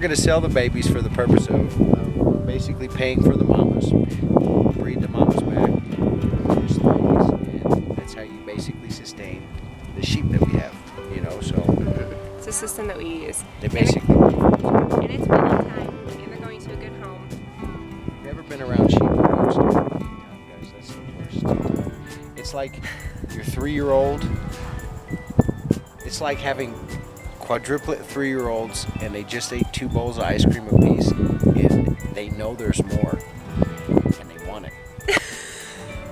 going to sell the babies for the purpose of basically paying for the mamas, breed the mamas back, produce the babies, and that's how you basically sustain the sheep that we have, you know, so. It's a system that we use. They basically. And it's weaning time, and they're going to a good home. Never been around sheep when it comes to weaning time, guys. That's the worst. It's like your 3-year-old. It's like having quadruplet 3-year-olds and they just ate 2 bowls of ice cream apiece and they know there's more and they want it.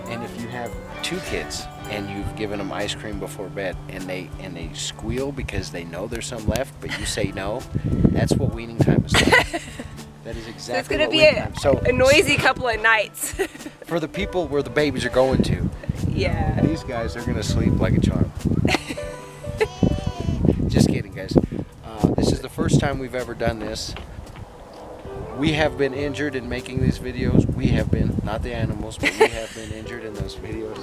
And if you have 2 kids and you've given them ice cream before bed and they squeal because they know there's some left but you say no, that's what weaning time is like. That is exactly so what it's weaning time. going to be a noisy couple of nights. For the people where the babies are going to, yeah. these guys are going to sleep like a charm. Just kidding, guys. This is the first time we've ever done this. We have been injured in making these videos. We have been, not the animals, but we have been injured in those videos.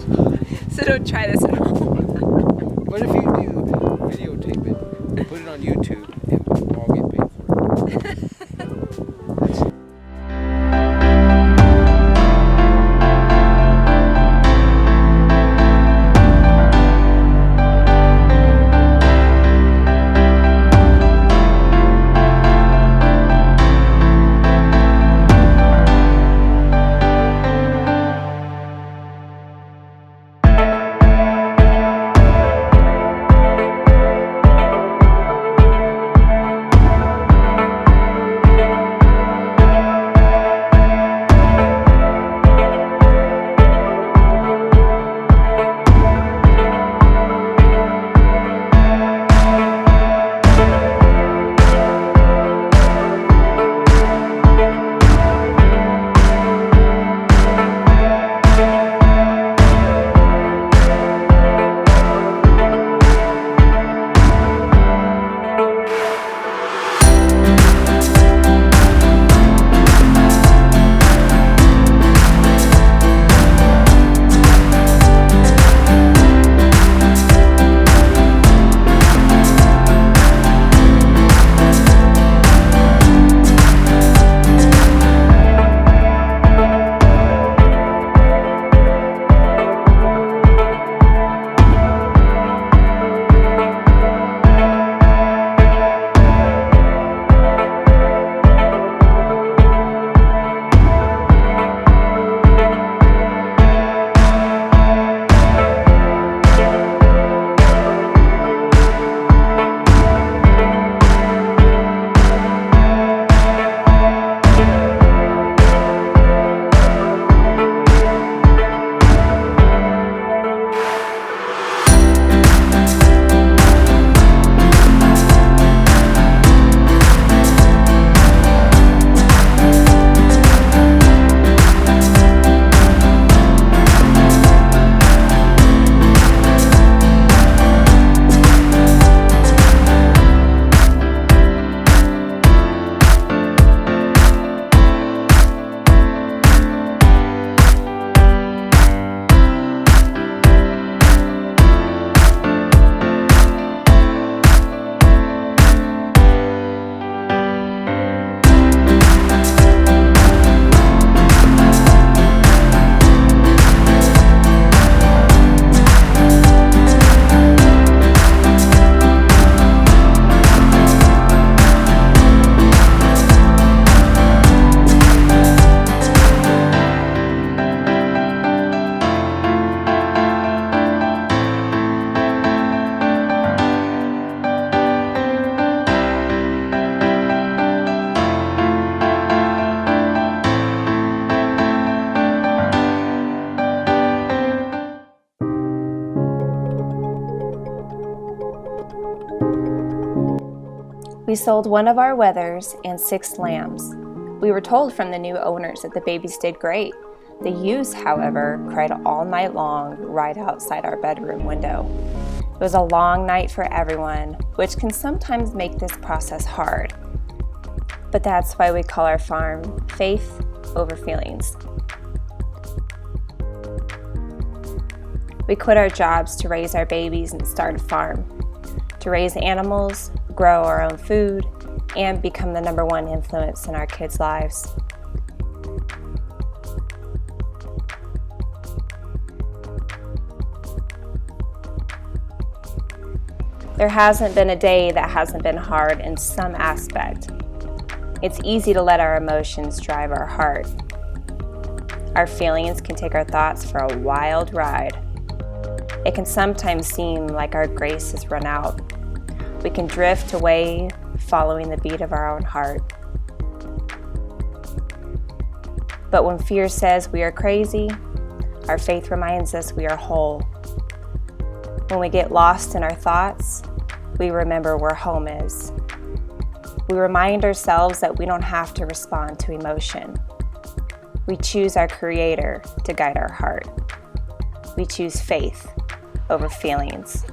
So don't try this at home. But if you do, videotape it, put it on YouTube, and we'll all get paid for it. That's We sold one of our wethers and 6 lambs. We were told from the new owners that the babies did great. The ewes, however, cried all night long right outside our bedroom window. It was a long night for everyone, which can sometimes make this process hard. But that's why we call our farm Faith Over Feelings. We quit our jobs to raise our babies and start a farm, to raise animals, grow our own food, and become the number one influence in our kids' lives. There hasn't been a day that hasn't been hard in some aspect. It's easy to let our emotions drive our heart. Our feelings can take our thoughts for a wild ride. It can sometimes seem like our grace has run out. We can drift away, following the beat of our own heart. But when fear says we are crazy, our faith reminds us we are whole. When we get lost in our thoughts, we remember where home is. We remind ourselves that we don't have to respond to emotion. We choose our Creator to guide our heart. We choose faith over feelings.